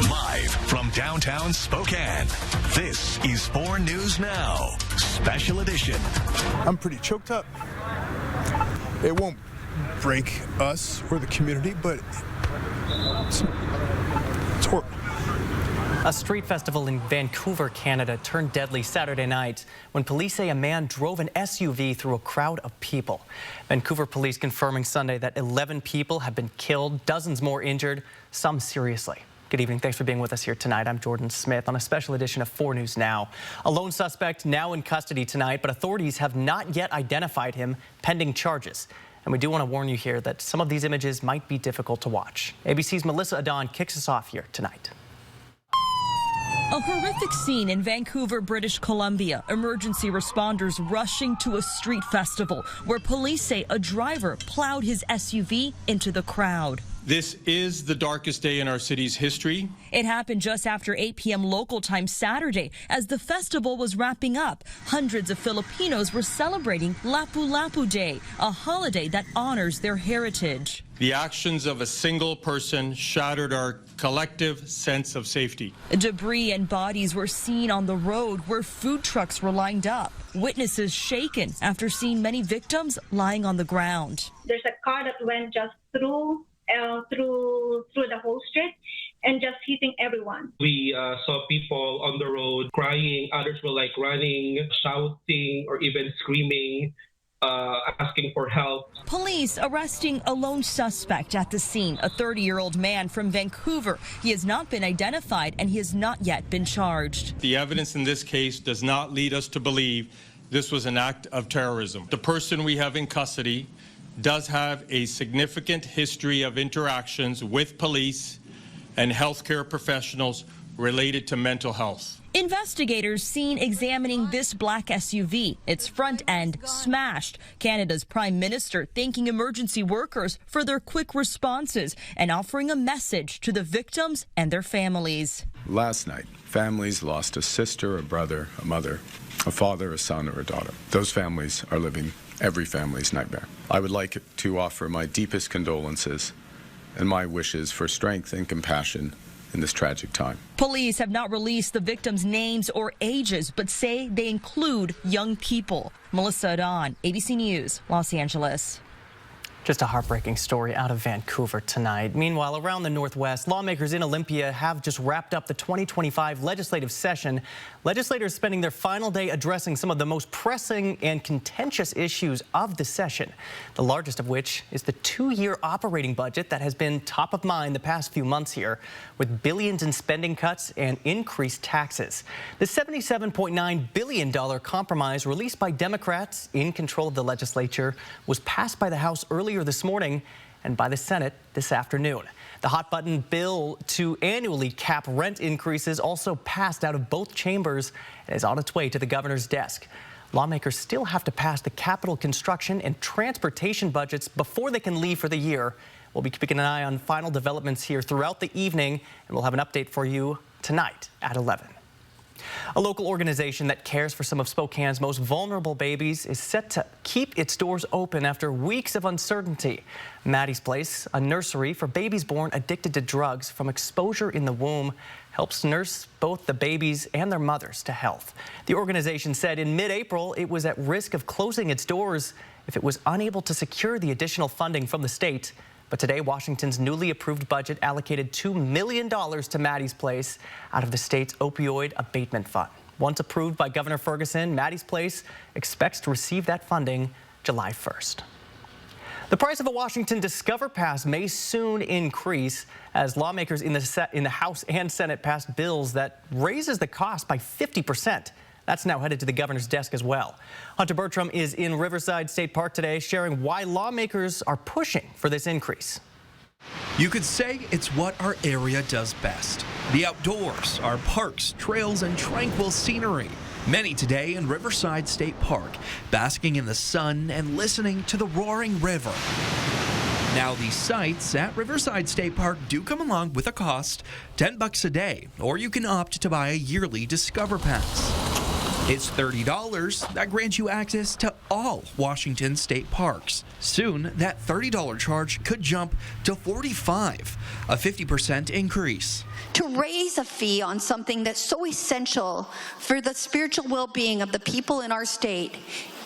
Live from downtown Spokane, this is 4 News Now, Special Edition. I'm pretty choked up. It won't break us or the community, but it's horrible. A street festival in Vancouver, Canada turned deadly Saturday night when police say a man drove an SUV through a crowd of people. Vancouver police confirming Sunday that 11 people have been killed, dozens more injured, some seriously. Good evening. Thanks for being with us here tonight. I'm Jordan Smith on a special edition of 4 News Now. A lone suspect now in custody tonight, but authorities have not yet identified him, pending charges. And we do want to warn you here that some of these images might be difficult to watch. ABC's Melissa Adon kicks us off here tonight. A horrific scene in Vancouver, British Columbia. Emergency responders rushing to a street festival where police say a driver plowed his SUV into the crowd. This is the darkest day in our city's history. It happened just after 8 p.m. local time Saturday as the festival was wrapping up. Hundreds of Filipinos were celebrating Lapu-Lapu Day, a holiday that honors their heritage. The actions of a single person shattered our collective sense of safety. Debris and bodies were seen on the road where food trucks were lined up. Witnesses shaken after seeing many victims lying on the ground. There's a car that went just through the whole street and just hitting everyone. We saw people on the road crying. Others were like running, shouting, or even screaming, asking for help. Police arresting a lone suspect at the scene, a 30-year-old man from Vancouver. He has not been identified and he has not yet been charged. The evidence in this case does not lead us to believe this was an act of terrorism. The person we have in custody does have a significant history of interactions with police and healthcare professionals related to mental health. Investigators seen examining this black SUV, its front end smashed. Canada's Prime Minister thanking emergency workers for their quick responses and offering a message to the victims and their families. Last night, families lost a sister, a brother, a mother, a father, a son, or a daughter. Those families are living every family's nightmare. I would like to offer my deepest condolences and my wishes for strength and compassion in this tragic time. Police have not released the victims' names or ages, but say they include young people. Melissa Adon, ABC News, Los Angeles. Just a heartbreaking story out of Vancouver tonight. Meanwhile, around the Northwest, lawmakers in Olympia have just wrapped up the 2025 legislative session. Legislators spending their final day addressing some of the most pressing and contentious issues of the session, the largest of which is the 2-year operating budget that has been top of mind the past few months here, with billions in spending cuts and increased taxes. The $77.9 billion compromise released by Democrats in control of the legislature was passed by the House earlier this morning and by the Senate this afternoon. The hot button bill to annually cap rent increases also passed out of both chambers and is on its way to the governor's desk. Lawmakers still have to pass the capital construction and transportation budgets before they can leave for the year. We'll be keeping an eye on final developments here throughout the evening, and we'll have an update for you tonight at 11. A local organization that cares for some of Spokane's most vulnerable babies is set to keep its doors open after weeks of uncertainty. Maddie's Place, a nursery for babies born addicted to drugs from exposure in the womb, helps nurse both the babies and their mothers to health. The organization said in mid-April it was at risk of closing its doors if it was unable to secure the additional funding from the state. But today, Washington's newly approved budget allocated $2 million to Maddie's Place out of the state's opioid abatement fund. Once approved by Governor Ferguson, Maddie's Place expects to receive that funding July 1st. The price of a Washington Discover Pass may soon increase as lawmakers in the House and Senate passed bills that raises the cost by 50%. That's now headed to the governor's desk as well. Hunter Bertram is in Riverside State Park today, sharing why lawmakers are pushing for this increase. You could say it's what our area does best. The outdoors, our parks, trails, and tranquil scenery. Many today in Riverside State Park, basking in the sun and listening to the roaring river. Now these sites at Riverside State Park do come along with a cost, $10 a day, or you can opt to buy a yearly Discover Pass. It's $30 that grants you access to all Washington state parks. Soon, that $30 charge could jump to $45, a 50% increase. To raise a fee on something that's so essential for the spiritual well-being of the people in our state,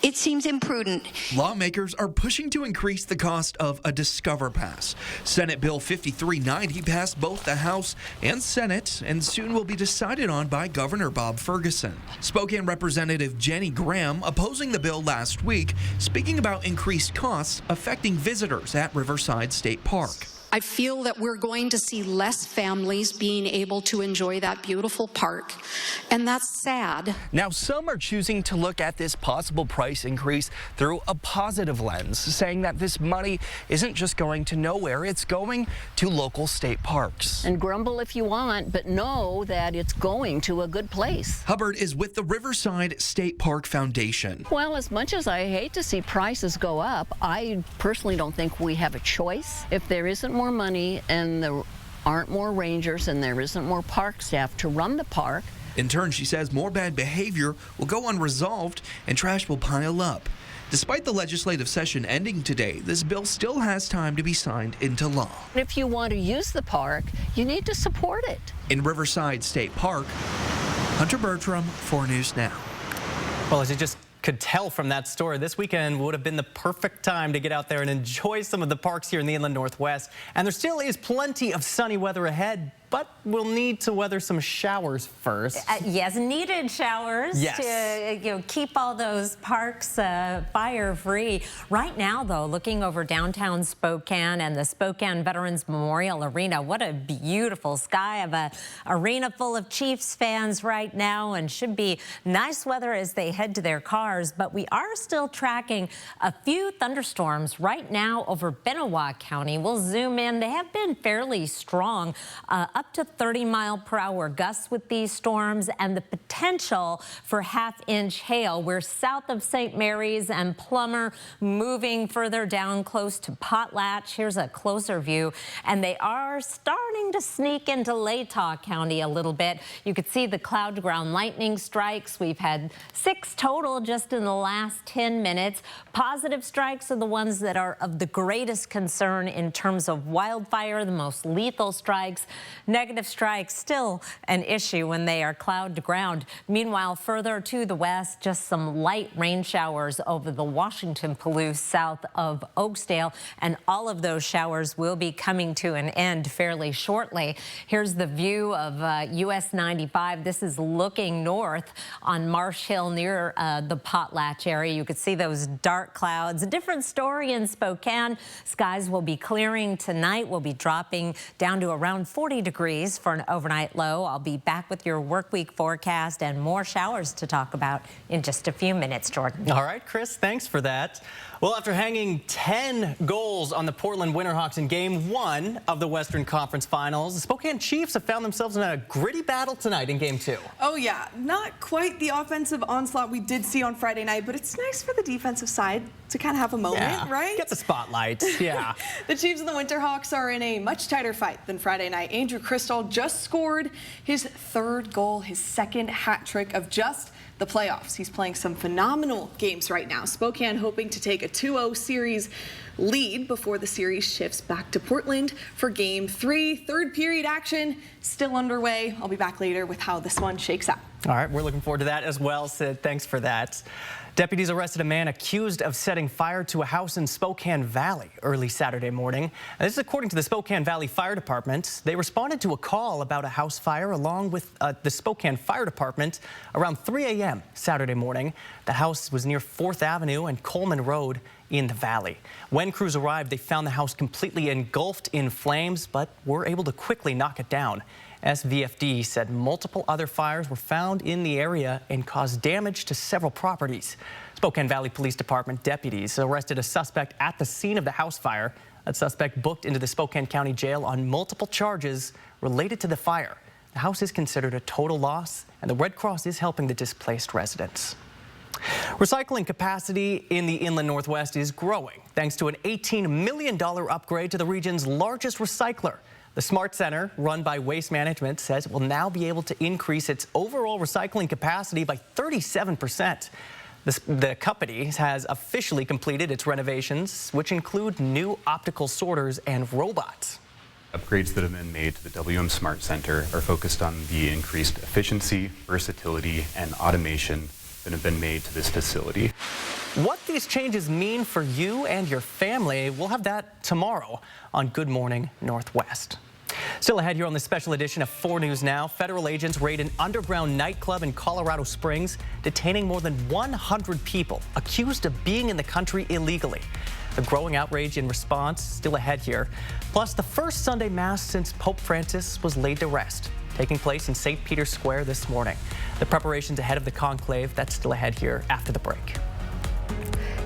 it seems imprudent. Lawmakers are pushing to increase the cost of a Discover Pass. Senate Bill 5390 passed both the House and Senate and soon will be decided on by Governor Bob Ferguson. Spokane Representative Jenny Graham opposing the bill last week, speaking about increased costs affecting visitors at Riverside State Park. I feel that we're going to see less families being able to enjoy that beautiful park, and that's sad. Now, some are choosing to look at this possible price increase through a positive lens, saying that this money isn't just going to nowhere, it's going to local state parks. And grumble if you want, but know that it's going to a good place. Hubbard is with the Riverside State Park Foundation. Well, as much as I hate to see prices go up, I personally don't think we have a choice. If there isn't more money and there aren't more rangers and there isn't more park staff to run the park. In turn, she says more bad behavior will go unresolved and trash will pile up. Despite the legislative session ending today, this bill still has time to be signed into law. If you want to use the park, you need to support it. In Riverside State Park, Hunter Bertram, 4 News Now. Well, as you just could tell from that story, this weekend would have been the perfect time to get out there and enjoy some of the parks here in the Inland Northwest. And there still is plenty of sunny weather ahead, but we'll need to weather some showers first. Yes, needed showers yes. to keep all those parks fire-free. Right now, though, looking over downtown Spokane and the Spokane Veterans Memorial Arena, what a beautiful sky of an arena full of Chiefs fans right now, and should be nice weather as they head to their cars. But we are still tracking a few thunderstorms right now over Benewah County. We'll zoom in. They have been fairly strong, up to 30-mile-per-hour gusts with these storms, and the potential for half-inch hail. We're south of St. Mary's and Plummer, moving further down close to Potlatch. Here's a closer view, and they are starting to sneak into Latah County a little bit. You could see the cloud-to-ground lightning strikes. We've had 6 total just in the last 10 minutes. Positive strikes are the ones that are of the greatest concern in terms of wildfire, the most lethal strikes. Negative strikes still an issue when they are cloud to ground. Meanwhile, further to the west, just some light rain showers over the Washington Palouse south of Oakdale, and all of those showers will be coming to an end fairly shortly. Here's the view of US 95. This is looking north on Marsh Hill near the Potlatch area. You could see those dark clouds. A different story in Spokane. Skies will be clearing tonight. We'll be dropping down to around 40 degrees for an overnight low. I'll be back with your work week forecast and more showers to talk about in just a few minutes, Jordan. All right, Chris, thanks for that. Well, after hanging 10 goals on the Portland Winterhawks in Game 1 of the Western Conference Finals, the Spokane Chiefs have found themselves in a gritty battle tonight in Game 2. Oh, yeah. Not quite the offensive onslaught we did see on Friday night, but it's nice for the defensive side to kind of have a moment, right? Get the spotlight, yeah. The Chiefs and the Winterhawks are in a much tighter fight than Friday night. Andrew Crystal just scored his 3rd goal, his 2nd hat trick of just the playoffs. He's playing some phenomenal games right now. Spokane hoping to take a 2-0 series lead before the series shifts back to Portland for Game 3. 3rd period action still underway. I'll be back later with how this one shakes out. All right, we're looking forward to that as well, Sid. Thanks for that. Deputies arrested a man accused of setting fire to a house in Spokane Valley early Saturday morning. And this is according to the Spokane Valley Fire Department. They responded to a call about a house fire along with the Spokane Fire Department around 3 a.m. Saturday morning. The house was near 4th Avenue and Coleman Road in the valley. When crews arrived, they found the house completely engulfed in flames, but were able to quickly knock it down. SVFD said multiple other fires were found in the area and caused damage to several properties. Spokane Valley Police Department deputies arrested a suspect at the scene of the house fire. That suspect booked into the Spokane County Jail on multiple charges related to the fire. The house is considered a total loss, and the Red Cross is helping the displaced residents. Recycling capacity in the Inland Northwest is growing thanks to an $18 million upgrade to the region's largest recycler. The Smart Center, run by Waste Management, says it will now be able to increase its overall recycling capacity by 37%. The company has officially completed its renovations, which include new optical sorters and robots. Upgrades that have been made to the WM Smart Center are focused on the increased efficiency, versatility, and automation that have been made to this facility. What these changes mean for you and your family, we'll have that tomorrow on Good Morning Northwest. Still ahead here on this special edition of 4 News Now, federal agents raid an underground nightclub in Colorado Springs, detaining more than 100 people accused of being in the country illegally. The growing outrage in response still ahead here. Plus, the first Sunday Mass since Pope Francis was laid to rest, taking place in St. Peter's Square this morning. The preparations ahead of the conclave, that's still ahead here after the break.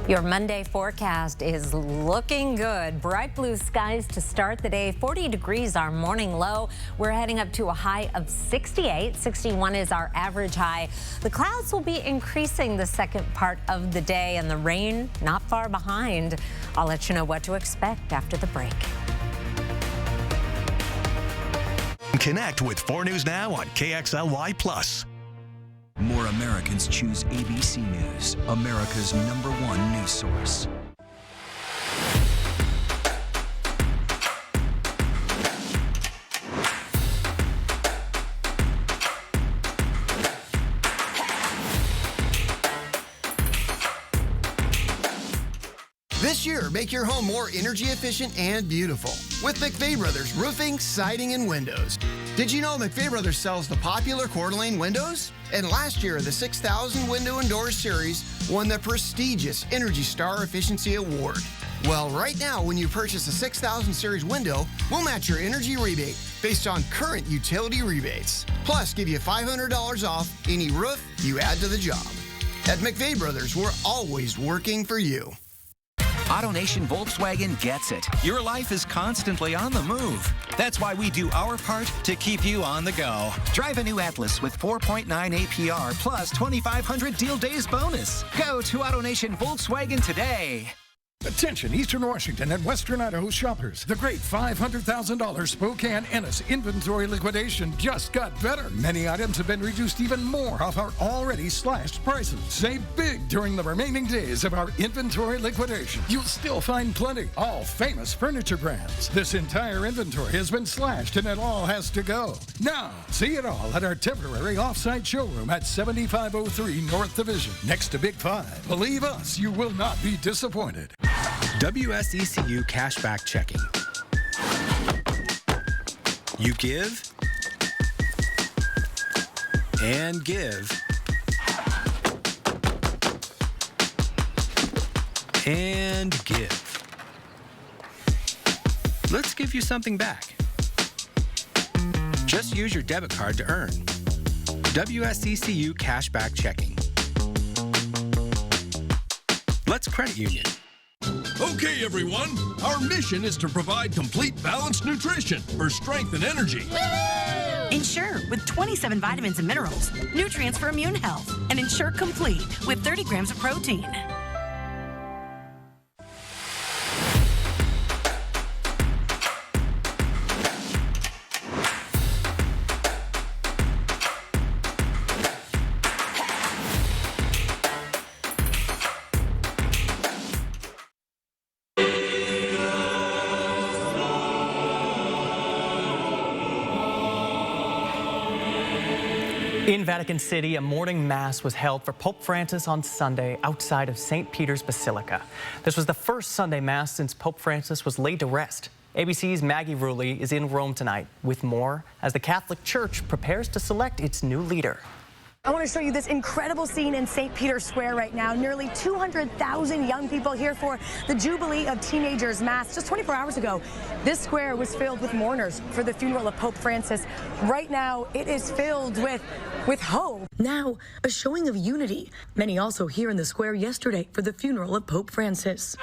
Your Monday forecast is looking good. Bright blue skies to start the day. 40 degrees our morning low. We're heading up to a high of 68. 61 is our average high. The clouds will be increasing the second part of the day and the rain not far behind. I'll let you know what to expect after the break. Connect with 4 News Now on KXLY+. More Americans choose ABC News, America's #1 news source. This year, make your home more energy efficient and beautiful with McVey Brothers Roofing, Siding, and Windows. Did you know McVey Brothers sells the popular Coeur d'Alene windows? And last year, the 6,000 Window and Doors Series won the prestigious Energy Star Efficiency Award. Well, right now, when you purchase a 6,000 Series window, we'll match your energy rebate based on current utility rebates. Plus, give you $500 off any roof you add to the job. At McVey Brothers, we're always working for you. AutoNation Volkswagen gets it. Your life is constantly on the move. That's why we do our part to keep you on the go. Drive a new Atlas with 4.9 APR plus 2,500 deal days bonus. Go to AutoNation Volkswagen today. Attention Eastern Washington and Western Idaho shoppers. The great $500,000 Spokane Ennis inventory liquidation just got better. Many items have been reduced even more off our already slashed prices. Save big during the remaining days of our inventory liquidation. You'll still find plenty, all famous furniture brands. This entire inventory has been slashed and it all has to go. Now, see it all at our temporary off-site showroom at 7503 North Division, next to Big 5. Believe us, you will not be disappointed. WSECU Cashback Checking. You give and give and give. Let's give you something back. Just use your debit card to earn. WSECU Cashback Checking. Let's credit union. Okay, everyone. Our mission is to provide complete balanced nutrition for strength and energy. Ensure with 27 vitamins and minerals, nutrients for immune health, and Ensure Complete with 30 grams of protein. In Vatican City, a morning mass was held for Pope Francis on Sunday outside of St. Peter's Basilica. This was the first Sunday mass since Pope Francis was laid to rest. ABC's Maggie Rulli is in Rome tonight with more as the Catholic Church prepares to select its new leader. I want to show you this incredible scene in St. Peter's Square right now. Nearly 200,000 young people here for the Jubilee of Teenagers Mass. Just 24 hours ago, this square was filled with mourners for the funeral of Pope Francis. Right now, it is filled with hope. Now, a showing of unity. Many also here in the square yesterday for the funeral of Pope Francis.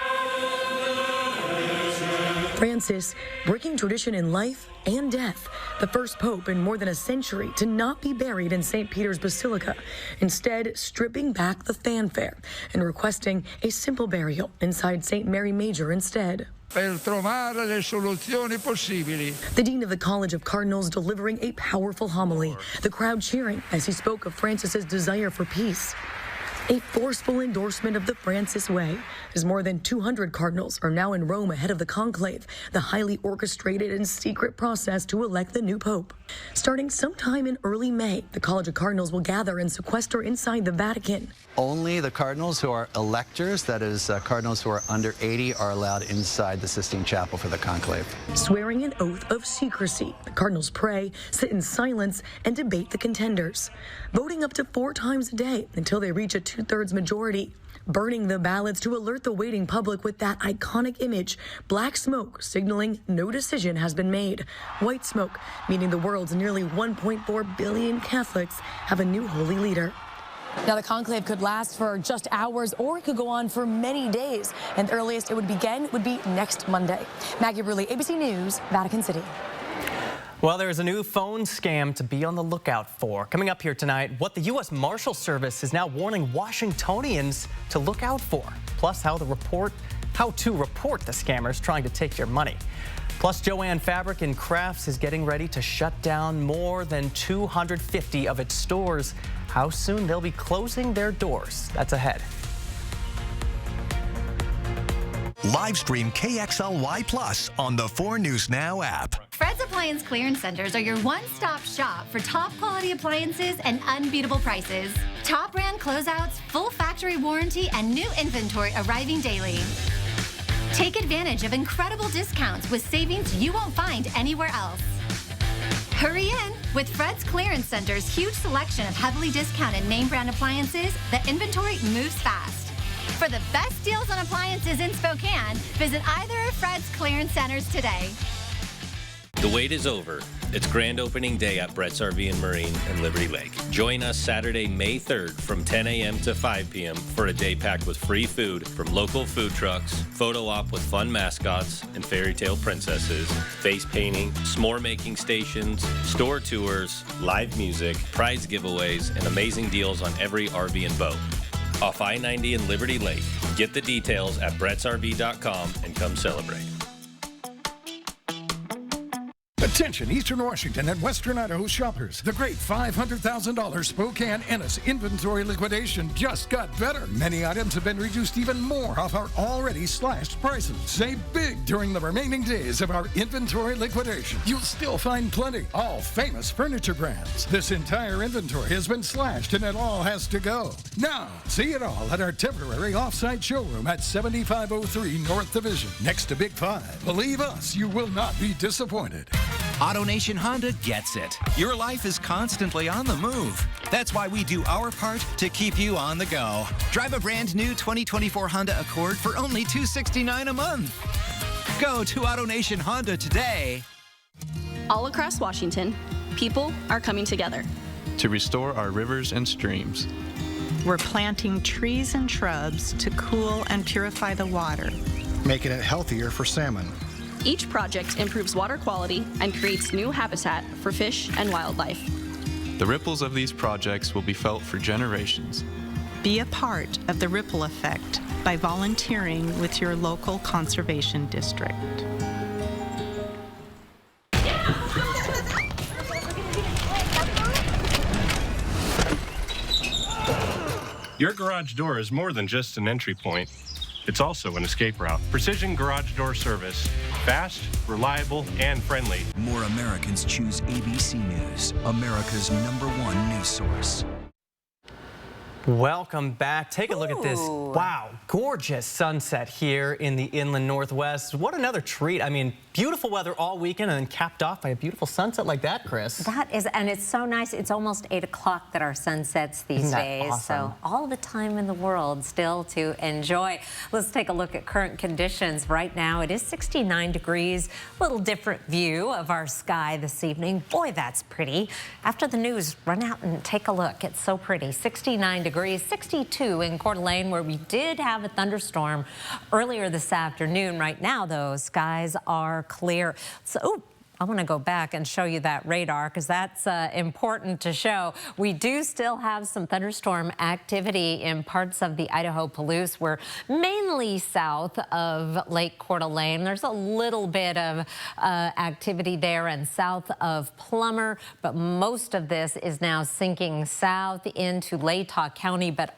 Francis, breaking tradition in life and death, the first pope in more than a century to not be buried in St. Peter's Basilica, instead stripping back the fanfare and requesting a simple burial inside St. Mary Major instead. Per trovare le soluzioni possibili. The Dean of the College of Cardinals delivering a powerful homily, the crowd cheering as he spoke of Francis's desire for peace. A forceful endorsement of the Francis way, as more than 200 cardinals are now in Rome ahead of the conclave, the highly orchestrated and secret process to elect the new pope. Starting sometime in early May, the College of Cardinals will gather and sequester inside the Vatican. Only the cardinals who are electors, that is, cardinals who are under 80, are allowed inside the Sistine Chapel for the conclave. Swearing an oath of secrecy, the cardinals pray, sit in silence, and debate the contenders, voting up to 4 times a day until they reach a 2/3 majority, burning the ballots to alert the waiting public with that iconic image, black smoke signaling no decision has been made, white smoke meaning the world's nearly 1.4 billion Catholics have a new holy leader. Now, the conclave could last for just hours, or it could go on for many days, and the earliest it would begin would be next Monday. Maggie Bruley, ABC News, Vatican City. Well, there's a new phone scam to be on the lookout for. Coming up here tonight, what the U.S. Marshal Service is now warning Washingtonians to look out for. Plus, how to report the scammers trying to take your money. Plus, Jo-Ann Fabric and Crafts is getting ready to shut down more than 250 of its stores. How soon they'll be closing their doors. That's ahead. Live stream KXLY Plus on the 4 News Now app. Fred's Appliance Clearance Centers are your one-stop shop for top-quality appliances and unbeatable prices. Top brand closeouts, full factory warranty, and new inventory arriving daily. Take advantage of incredible discounts with savings you won't find anywhere else. Hurry in! With Fred's Clearance Center's huge selection of heavily discounted name brand appliances, the inventory moves fast. For the best deals on appliances in Spokane, visit either of Fred's Clearance Centers today. The wait is over. It's grand opening day at Brett's RV and Marine in Liberty Lake. Join us Saturday, May 3rd from 10 a.m. to 5 p.m. for a day packed with free food from local food trucks, photo op with fun mascots and fairy tale princesses, face painting, s'more making stations, store tours, live music, prize giveaways, and amazing deals on every RV and boat. Off I-90 in Liberty Lake. Get the details at brettsrv.com and come celebrate. Attention, Eastern Washington and Western Idaho shoppers. The great $500,000 Spokane Ennis inventory liquidation just got better. Many items have been reduced even more off our already slashed prices. Save big during the remaining days of our inventory liquidation. You'll still find plenty, all famous furniture brands. This entire inventory has been slashed and it all has to go. Now, see it all at our temporary off-site showroom at 7503 North Division, next to Big 5. Believe us, you will not be disappointed. AutoNation Honda gets it. Your life is constantly on the move. That's why we do our part to keep you on the go. Drive a brand new 2024 Honda Accord for only $269 a month. Go to AutoNation Honda today. All across Washington, people are coming together to restore our rivers and streams. We're planting trees and shrubs to cool and purify the water, making it healthier for salmon. Each project improves water quality and creates new habitat for fish and wildlife. The ripples of these projects will be felt for generations. Be a part of the ripple effect by volunteering with your local conservation district. Your garage door is more than just an entry point. It's also an escape route. Precision Garage Door Service. Fast, reliable, and friendly. More Americans choose ABC News, America's #1 news source. Welcome back. Take a look at this. Wow, gorgeous sunset here in the inland Northwest. What another treat. I mean, beautiful weather all weekend and then capped off by a beautiful sunset like that, Chris. That is, and it's so nice. It's almost 8 o'clock that our sun sets these days. Awesome? So all the time in the world still to enjoy. Let's take a look at current conditions. Right now it is 69 degrees. A little different view of our sky this evening. Boy, that's pretty. After the news, run out and take a look. It's so pretty. 69 degrees, 62 in Coeur d'Alene, where we did have a thunderstorm earlier this afternoon. Right now, though, skies are clear. So, I want to go back and show you that radar because that's important to show. We do still have some thunderstorm activity in parts of the Idaho Palouse. We're mainly south of Lake Coeur d'Alene. There's a little bit of activity there and south of Plummer, but most of this is now sinking south into Latah County, but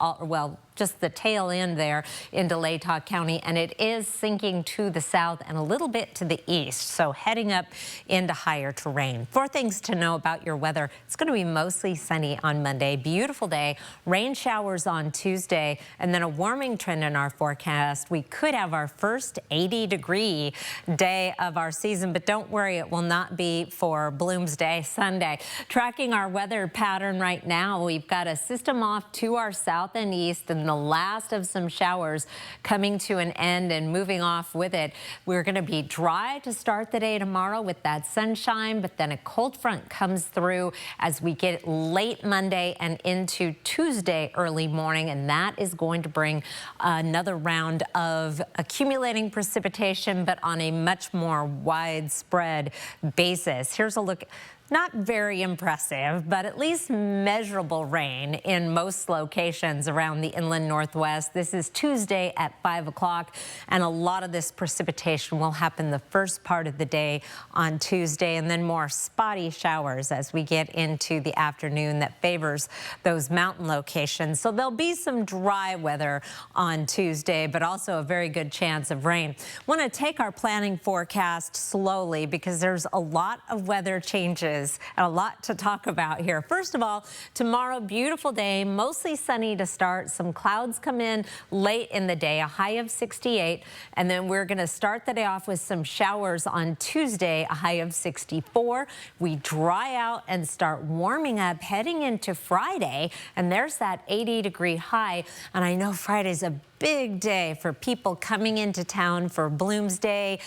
just the tail end there into Latah County, and it is sinking to the south and a little bit to the east, so heading up into higher terrain. 4 things to know about your weather. It's going to be mostly sunny on Monday, beautiful day, rain showers on Tuesday, and then a warming trend in our forecast. We could have our first 80-degree day of our season, but don't worry, it will not be for Bloomsday Sunday. Tracking our weather pattern right now, we've got a system off to our south and east, and the last of some showers coming to an end and moving off with it. We're going to be dry to start the day tomorrow with that sunshine, but then a cold front comes through as we get late Monday and into Tuesday early morning, and that is going to bring another round of accumulating precipitation, but on a much more widespread basis. Here's a look. Not very impressive, but at least measurable rain in most locations around the inland Northwest. This is Tuesday at 5 o'clock, and a lot of this precipitation will happen the first part of the day on Tuesday, and then more spotty showers as we get into the afternoon that favors those mountain locations. So there'll be some dry weather on Tuesday, but also a very good chance of rain. Want to take our planning forecast slowly because there's a lot of weather changes and a lot to talk about here. First of all, tomorrow, beautiful day, mostly sunny to start. Some clouds come in late in the day, a high of 68. And then we're going to start the day off with some showers on Tuesday, a high of 64. We dry out and start warming up heading into Friday. And there's that 80-degree high. And I know Friday's a big day for people coming into town for Bloomsday,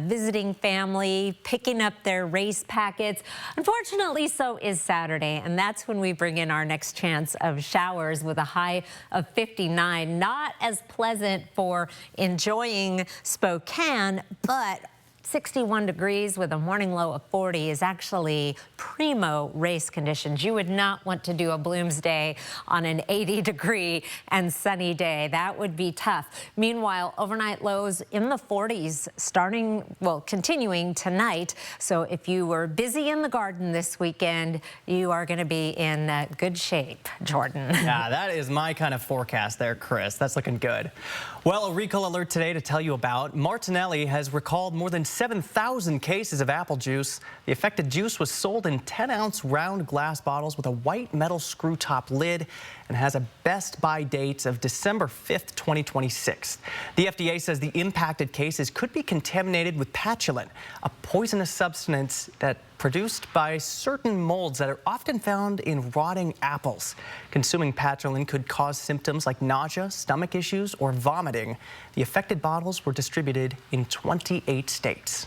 visiting family, picking up their race packets. Unfortunately, so is Saturday, and that's when we bring in our next chance of showers with a high of 59. Not as pleasant for enjoying Spokane, but 61 degrees with a morning low of 40 is actually primo race conditions. You would not want to do a Bloomsday on an 80-degree and sunny day. That would be tough. Meanwhile, overnight lows in the 40s continuing tonight. So if you were busy in the garden this weekend, you are going to be in good shape, Jordan. Yeah, that is my kind of forecast there, Chris. That's looking good. Well, a recall alert today to tell you about. Martinelli has recalled more than 7,000 cases of apple juice. The affected juice was sold in 10-ounce round glass bottles with a white metal screw top lid and has a best by date of December 5th, 2026. The FDA says the impacted cases could be contaminated with patulin, a poisonous substance that produced by certain molds that are often found in rotting apples. Consuming patulin could cause symptoms like nausea, stomach issues, or vomiting. The affected bottles were distributed in 28 states.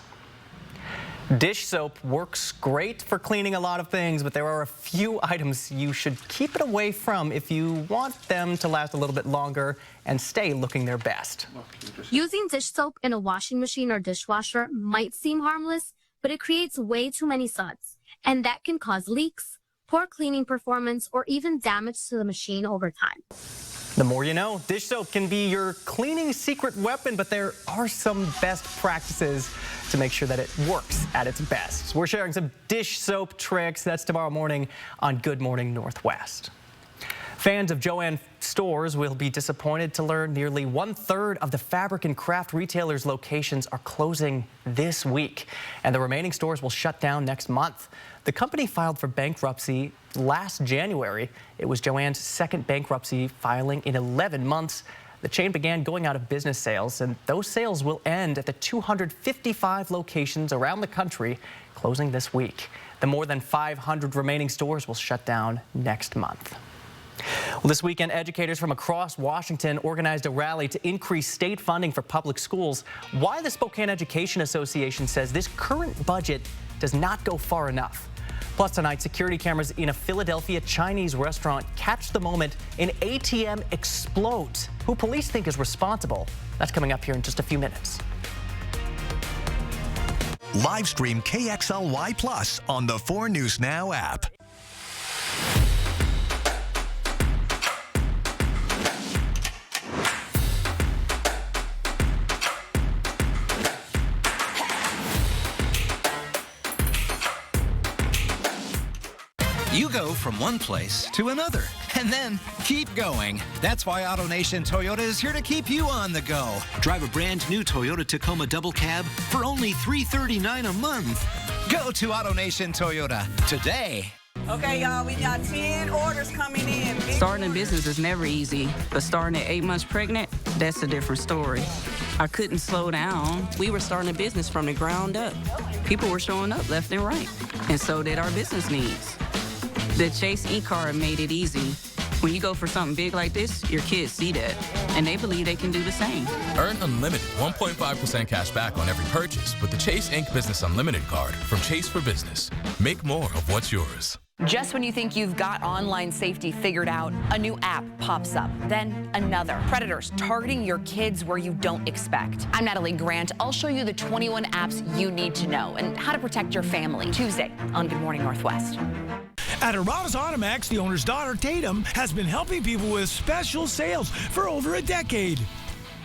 Dish soap works great for cleaning a lot of things, but there are a few items you should keep it away from if you want them to last a little bit longer and stay looking their best. Using dish soap in a washing machine or dishwasher might seem harmless, but it creates way too many suds, and that can cause leaks, poor cleaning performance, or even damage to the machine over time. The more you know. Dish soap can be your cleaning secret weapon, but there are some best practices to make sure that it works at its best. We're sharing some dish soap tricks. That's tomorrow morning on Good Morning Northwest. Fans of Jo-Ann stores will be disappointed to learn nearly 1/3 of the fabric and craft retailers' locations are closing this week, and the remaining stores will shut down next month. The company filed for bankruptcy last January. It was Jo-Ann's second bankruptcy filing in 11 months. The chain began going out of business sales, and those sales will end at the 255 locations around the country, closing this week. The more than 500 remaining stores will shut down next month. Well, this weekend, educators from across Washington organized a rally to increase state funding for public schools. Why the Spokane Education Association says this current budget does not go far enough. Plus tonight, security cameras in a Philadelphia Chinese restaurant catch the moment an ATM explodes. Who police think is responsible? That's coming up here in just a few minutes. Live stream KXLY Plus on the 4 News Now app. You go from one place to another and then keep going. That's why AutoNation Toyota is here to keep you on the go. Drive a brand new Toyota Tacoma double cab for only $339 a month. Go to AutoNation Toyota today. Okay, y'all, we got 10 orders coming in. Starting a business is never easy, but starting at 8 months pregnant, that's a different story. I couldn't slow down. We were starting a business from the ground up. People were showing up left and right, and so did our business needs. The Chase e-card made it easy. When you go for something big like this, your kids see that, and they believe they can do the same. Earn unlimited 1.5% cash back on every purchase with the Chase Inc. Business Unlimited card from Chase for Business. Make more of what's yours. Just when you think you've got online safety figured out, a new app pops up, then another. Predators targeting your kids where you don't expect. I'm Natalie Grant. I'll show you the 21 apps you need to know and how to protect your family. Tuesday on Good Morning Northwest. At Arada's Automax, the owner's daughter, Tatum, has been helping people with special sales for over a decade.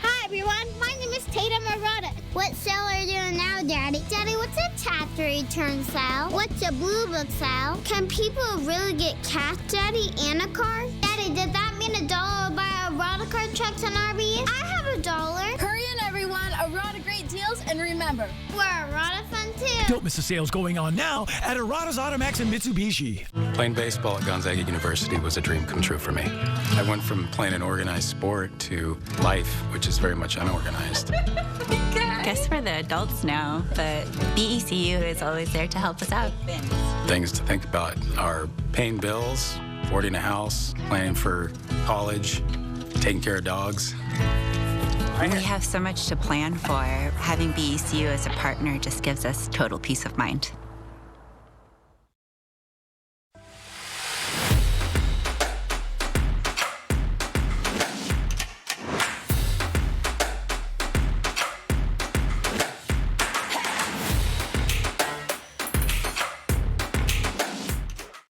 Hi, everyone. My name is Tatum Arada. What sale are you doing now, Daddy? Daddy, what's a tax return sale? What's a blue book sale? Can people really get cash, Daddy, and a car? Daddy, does that mean $1 will buy Arada card checks and RVs? I have $1. Hurry in, everyone. Arada great deals, and remember, we're Arada fun, too. Don't miss the sales going on now at Arada's Automax and Mitsubishi. Playing baseball at Gonzaga University was a dream come true for me. I went from playing an organized sport to life, which is very much unorganized. Guess we're the adults now, but BECU is always there to help us out. Things to think about are paying bills, affording a house, planning for college, taking care of dogs. We have so much to plan for. Having BECU as a partner just gives us total peace of mind.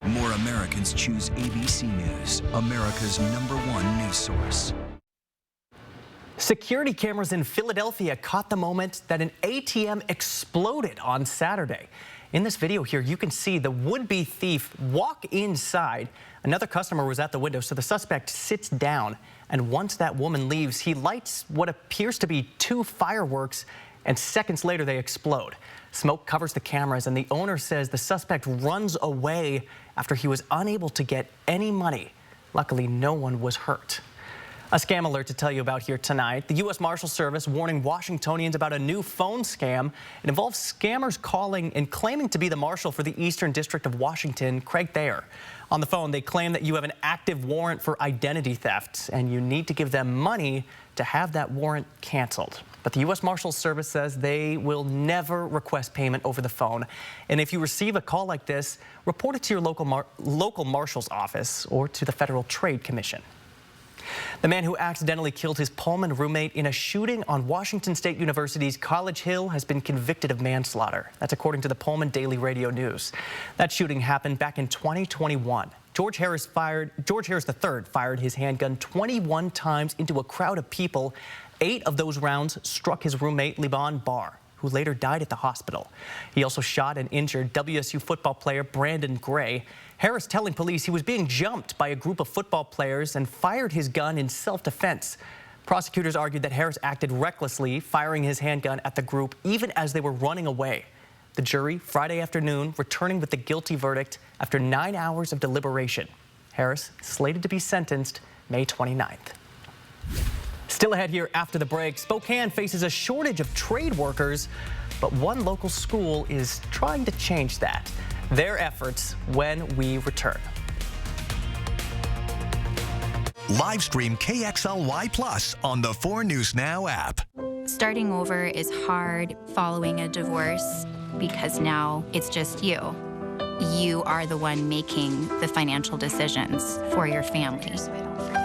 More Americans choose ABC News, America's #1 news source. Security cameras in Philadelphia caught the moment that an ATM exploded on Saturday. In this video here, you can see the would-be thief walk inside. Another customer was at the window, so the suspect sits down. And once that woman leaves, he lights what appears to be 2 fireworks, and seconds later they explode. Smoke covers the cameras, and the owner says the suspect runs away after he was unable to get any money. Luckily, no one was hurt. A scam alert to tell you about here tonight. The U.S. Marshals Service warning Washingtonians about a new phone scam. It involves scammers calling and claiming to be the marshal for the Eastern District of Washington, Craig Thayer. On the phone, they claim that you have an active warrant for identity theft, and you need to give them money to have that warrant canceled. But the U.S. Marshals Service says they will never request payment over the phone. And if you receive a call like this, report it to your local marshal's office or to the Federal Trade Commission. The man who accidentally killed his Pullman roommate in a shooting on Washington State University's College Hill has been convicted of manslaughter. That's according to the Pullman Daily Radio News. That shooting happened back in 2021. George Harris III fired his handgun 21 times into a crowd of people. 8 of those rounds struck his roommate, Liban Barr, who later died at the hospital. He also shot and injured WSU football player Brandon Gray. Harris telling police he was being jumped by a group of football players and fired his gun in self-defense. Prosecutors argued that Harris acted recklessly, firing his handgun at the group even as they were running away. The jury, Friday afternoon, returning with the guilty verdict after 9 hours of deliberation. Harris slated to be sentenced May 29th. Still ahead here after the break, Spokane faces a shortage of trade workers, but one local school is trying to change that. Their efforts when we return. Live stream KXLY Plus on the 4 News Now app. Starting over is hard following a divorce because now it's just you. You are the one making the financial decisions for your family.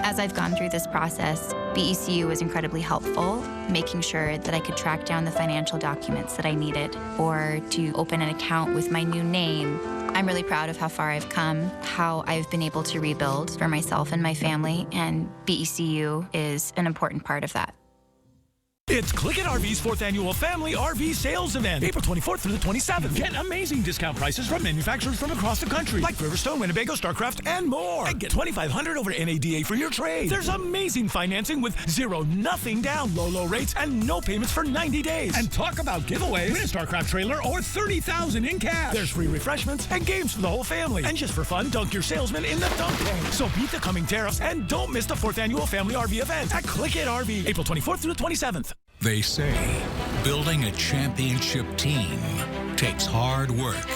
As I've gone through this process, BECU was incredibly helpful, making sure that I could track down the financial documents that I needed or to open an account with my new name. I'm really proud of how far I've come, how I've been able to rebuild for myself and my family, and BECU is an important part of that. It's Click It RV's 4th annual Family RV Sales Event, April 24th through the 27th. Get amazing discount prices from manufacturers from across the country, like Riverstone, Winnebago, StarCraft, and more. And get $2,500 over NADA for your trade. There's amazing financing with nothing down, low rates, and no payments for 90 days. And talk about giveaways. Win a StarCraft trailer or $30,000 in cash. There's free refreshments and games for the whole family. And just for fun, dunk your salesman in the dunk tank. So beat the coming tariffs and don't miss the 4th annual Family RV Event at Click It RV, April 24th through the 27th. They say building a championship team takes hard work,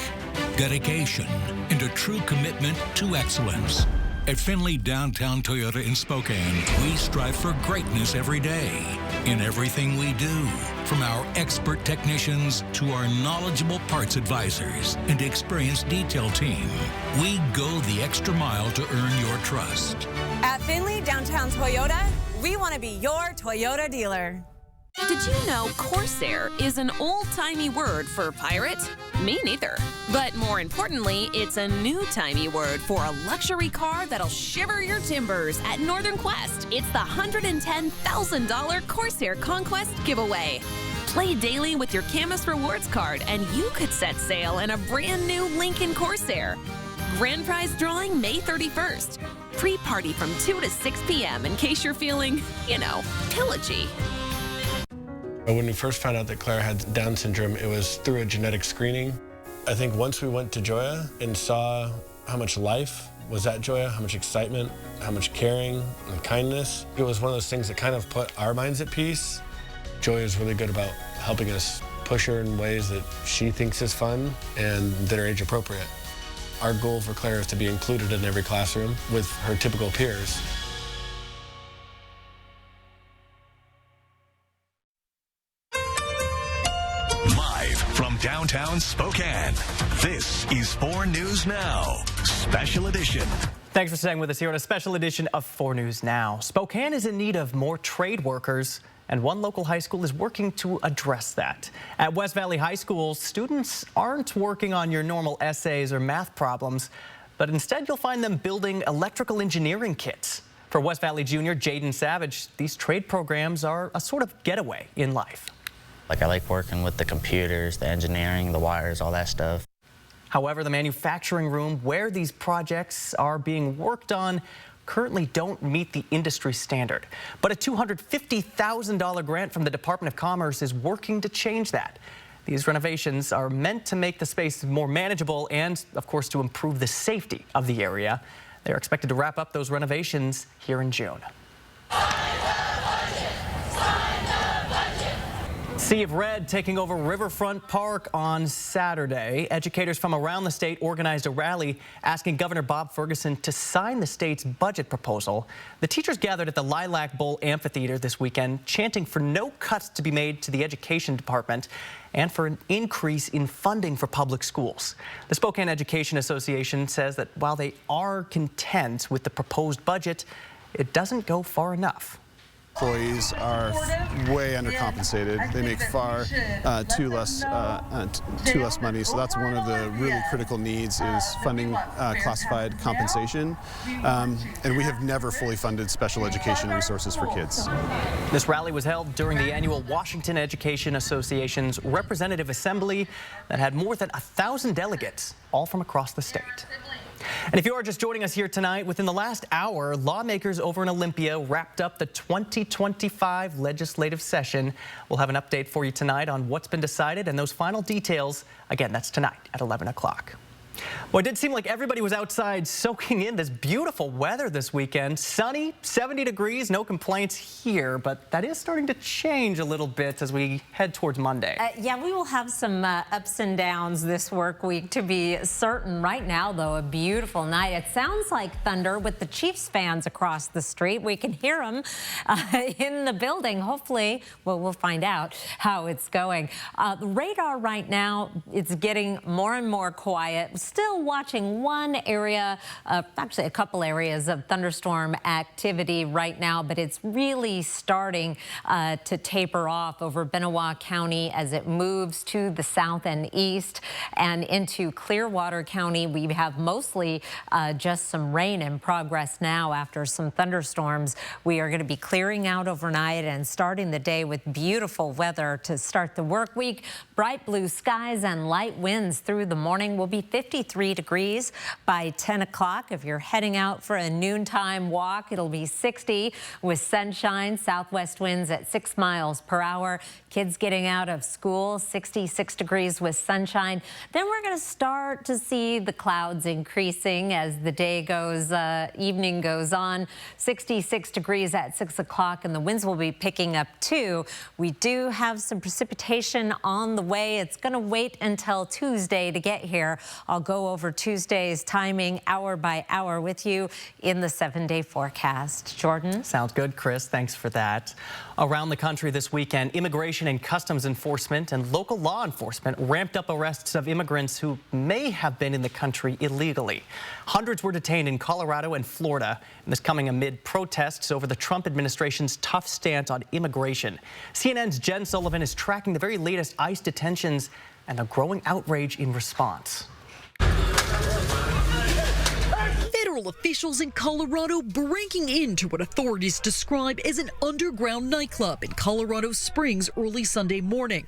dedication, and a true commitment to excellence. At Finley Downtown Toyota in Spokane, we strive for greatness every day in everything we do. From our expert technicians to our knowledgeable parts advisors and experienced detail team, we go the extra mile to earn your trust. At Finley Downtown Toyota, we want to be your Toyota dealer. Did you know Corsair is an old-timey word for pirate? Me neither. But more importantly, it's a new-timey word for a luxury car that'll shiver your timbers at Northern Quest. It's the $110,000 Corsair Conquest giveaway. Play daily with your Camus Rewards card and you could set sail in a brand new Lincoln Corsair. Grand prize drawing May 31st. Pre-party from 2 to 6 p.m. in case you're feeling, pillagey. When we first found out that Claire had Down syndrome, it was through a genetic screening. I think once we went to Joya and saw how much life was at Joya, how much excitement, how much caring and kindness, it was one of those things that kind of put our minds at peace. Joya is really good about helping us push her in ways that she thinks is fun and that are age appropriate. Our goal for Claire is to be included in every classroom with her typical peers. From downtown Spokane, this is 4 News Now, Special Edition. Thanks for staying with us here on a special edition of 4 News Now. Spokane is in need of more trade workers, and one local high school is working to address that. At West Valley High School, students aren't working on your normal essays or math problems, but instead you'll find them building electrical engineering kits. For West Valley junior Jaden Savage, these trade programs are a sort of getaway in life. I like working with the computers, the engineering, the wires, all that stuff. However, the manufacturing room where these projects are being worked on currently don't meet the industry standard. But a $250,000 grant from the Department of Commerce is working to change that. These renovations are meant to make the space more manageable and, of course, to improve the safety of the area. They're expected to wrap up those renovations here in June. Sea of Red taking over Riverfront Park on Saturday. Educators from around the state organized a rally asking Governor Bob Ferguson to sign the state's budget proposal. The teachers gathered at the Lilac Bowl Amphitheater this weekend, chanting for no cuts to be made to the education department and for an increase in funding for public schools. The Spokane Education Association says that while they are content with the proposed budget, it doesn't go far enough. Employees are way undercompensated. They make far too less money. So that's one of the really critical needs is funding classified compensation. And we have never fully funded special education resources for kids. This rally was held during the annual Washington Education Association's Representative Assembly that had more than 1,000 delegates, all from across the state. And if you are just joining us here tonight, within the last hour, lawmakers over in Olympia wrapped up the 2025 legislative session. We'll have an update for you tonight on what's been decided and those final details. Again, that's tonight at 11 o'clock. Well, it did seem like everybody was outside soaking in this beautiful weather this weekend. Sunny, 70 degrees, no complaints here, but that is starting to change a little bit as we head towards Monday. Yeah, we will have some ups and downs this work week to be certain. Right now, though, a beautiful night. It sounds like thunder with the Chiefs fans across the street. We can hear them in the building. Hopefully, well, we'll find out how it's going. The radar right now, it's getting more and more quiet. still watching one area, actually a couple areas of thunderstorm activity right now, but it's really starting to taper off over Benewah County as it moves to the south and east and into Clearwater County. We have mostly just some rain in progress now after some thunderstorms. We are going to be clearing out overnight and starting the day with beautiful weather to start the work week. Bright blue skies and light winds through the morning. Will be 53 degrees by 10 o'clock. If you're heading out for a noontime walk, it'll be 60 with sunshine, southwest winds at 6 miles per hour. Kids getting out of school, 66 degrees with sunshine. Then we're going to start to see the clouds increasing as the day goes, evening goes on. 66 degrees at 6 o'clock, and the winds will be picking up too. We do have some precipitation on the way. It's going to wait until Tuesday to get here. I'll go over Tuesday's timing hour by hour with you in the 7-day forecast. Jordan? Sounds good, Chris. Thanks for that. Around the country this weekend, Immigration and Customs Enforcement and local law enforcement ramped up arrests of immigrants who may have been in the country illegally. Hundreds were detained in Colorado and Florida, and this coming amid protests over the Trump administration's tough stance on immigration. CNN's Jen Sullivan is tracking the very latest ICE detentions and a growing outrage in response. Federal officials in Colorado breaking into what authorities describe as an underground nightclub in Colorado Springs early Sunday morning.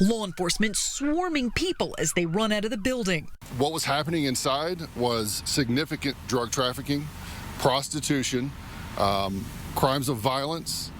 Law enforcement swarming people as they run out of the building. What was happening inside was significant drug trafficking, prostitution, crimes of violence.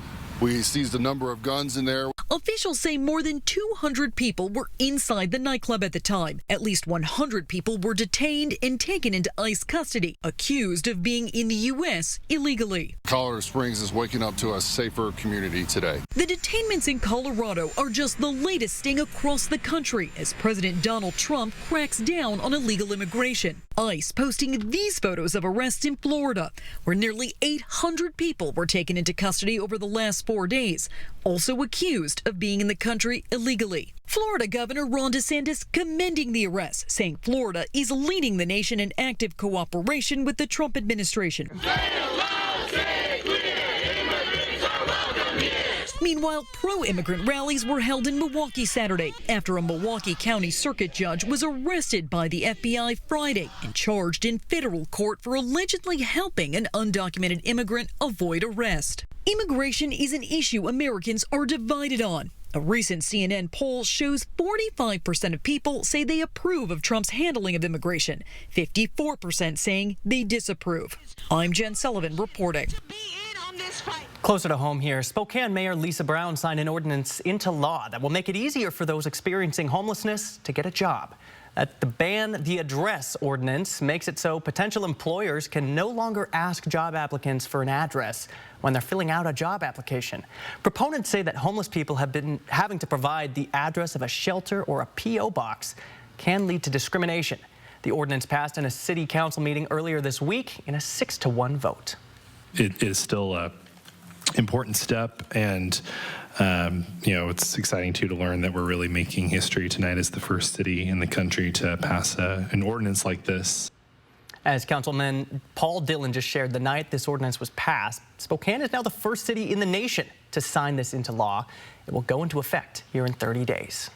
We seized a number of guns in there. Officials say more than 200 people were inside the nightclub at the time. At least 100 people were detained and taken into ICE custody, accused of being in the U.S. illegally. Colorado Springs is waking up to a safer community today. The detainments in Colorado are just the latest sting across the country as President Donald Trump cracks down on illegal immigration. ICE posting these photos of arrests in Florida, where nearly 800 people were taken into custody over the last 4 days, also accused of being in the country illegally. Florida Governor Ron DeSantis commending the arrests, saying Florida is leading the nation in active cooperation with the Trump administration. Meanwhile, pro-immigrant rallies were held in Milwaukee Saturday after a Milwaukee County Circuit judge was arrested by the FBI Friday and charged in federal court for allegedly helping an undocumented immigrant avoid arrest. Immigration is an issue Americans are divided on. A recent CNN poll shows 45% of people say they approve of Trump's handling of immigration, 54% saying they disapprove. I'm Jen Sullivan reporting. Closer to home here, Spokane Mayor Lisa Brown signed an ordinance into law that will make it easier for those experiencing homelessness to get a job. The Ban the Address ordinance makes it so potential employers can no longer ask job applicants for an address when they're filling out a job application. Proponents say that homeless people have been having to provide the address of a shelter or a P.O. box can lead to discrimination. The ordinance passed in a city council meeting earlier this week in a 6-1 vote. It is still a important step, and it's exciting too to learn that we're really making history tonight as the first city in the country to pass an ordinance like this. As Councilman Paul Dillon just shared, the night this ordinance was passed, Spokane is now the first city in the nation to sign this into law. It will go into effect here in 30 days.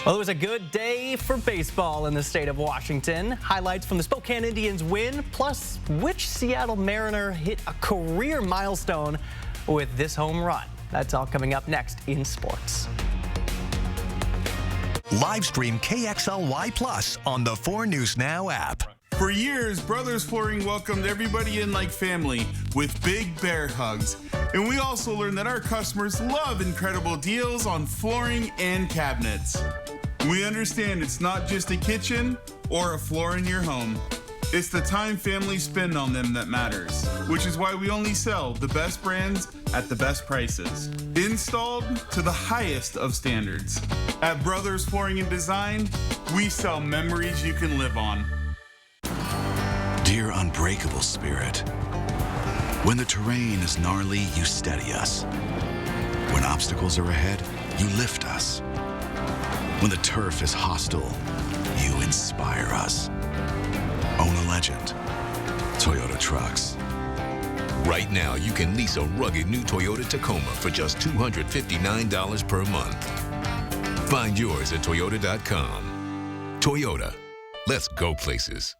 Well, it was a good day for baseball in the state of Washington. Highlights from the Spokane Indians win, plus which Seattle Mariner hit a career milestone with this home run. That's all coming up next in sports. Live stream KXLY Plus on the 4 News Now app. For years, Brothers Flooring welcomed everybody in like family with big bear hugs. And we also learned that our customers love incredible deals on flooring and cabinets. We understand it's not just a kitchen or a floor in your home. It's the time families spend on them that matters, which is why we only sell the best brands at the best prices, installed to the highest of standards. At Brothers Flooring and Design, we sell memories you can live on. Dear unbreakable spirit, when the terrain is gnarly, you steady us. When obstacles are ahead, you lift us. When the turf is hostile, you inspire us. Own a legend. Toyota Trucks. Right now, you can lease a rugged new Toyota Tacoma for just $259 per month. Find yours at Toyota.com. Toyota. Let's go places.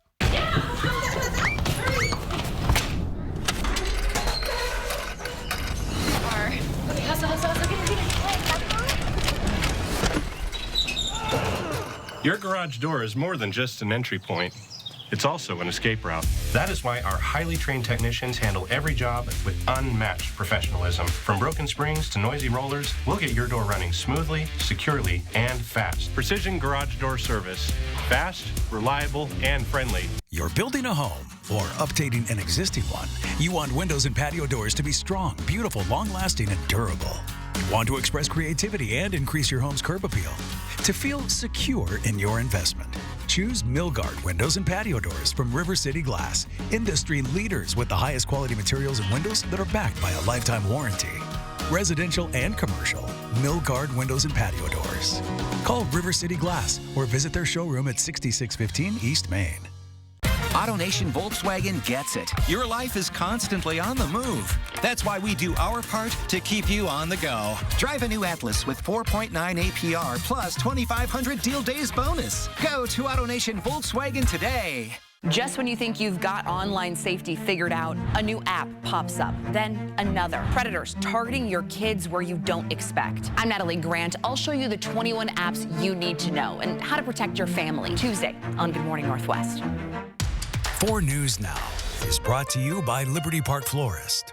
Your garage door is more than just an entry point. It's also an escape route. That is why our highly trained technicians handle every job with unmatched professionalism. From broken springs to noisy rollers, we'll get your door running smoothly, securely, and fast. Precision Garage Door Service. Fast, reliable, and friendly. You're building a home or updating an existing one. You want windows and patio doors to be strong, beautiful, long-lasting, and durable. You want to express creativity and increase your home's curb appeal. To feel secure in your investment, choose Milgard Windows and Patio Doors from River City Glass, industry leaders with the highest quality materials and windows that are backed by a lifetime warranty. Residential and commercial, Milgard Windows and Patio Doors. Call River City Glass or visit their showroom at 6615 East Main. AutoNation Volkswagen gets it. Your life is constantly on the move. That's why we do our part to keep you on the go. Drive a new Atlas with 4.9 APR plus 2,500 deal days bonus. Go to AutoNation Volkswagen today. Just when you think you've got online safety figured out, a new app pops up, then another. Predators targeting your kids where you don't expect. I'm Natalie Grant. I'll show you the 21 apps you need to know and how to protect your family. Tuesday on Good Morning Northwest. 4 News Now is brought to you by Liberty Park Florist.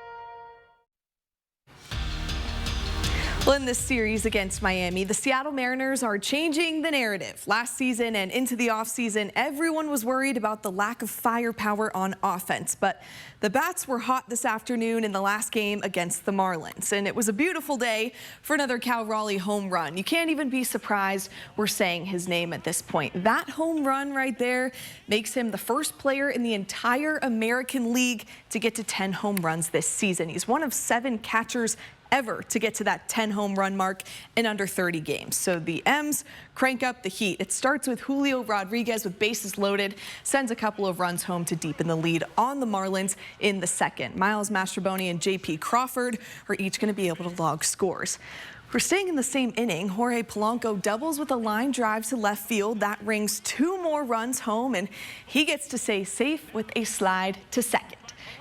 Well, in this series against Miami, the Seattle Mariners are changing the narrative. Last season and into the offseason, everyone was worried about the lack of firepower on offense. But the bats were hot this afternoon in the last game against the Marlins. And it was a beautiful day for another Cal Raleigh home run. You can't even be surprised we're saying his name at this point. That home run right there makes him the first player in the entire American League to get to 10 home runs this season. He's one of 7 catchers ever to get to that 10 home run mark in under 30 games. So the M's crank up the heat. It starts with Julio Rodriguez with bases loaded, sends a couple of runs home to deepen the lead on the Marlins in the second. Miles Mastrobuoni and J.P. Crawford are each going to be able to log scores. We're staying in the same inning. Jorge Polanco doubles with a line drive to left field. That rings 2 more runs home, and he gets to stay safe with a slide to second.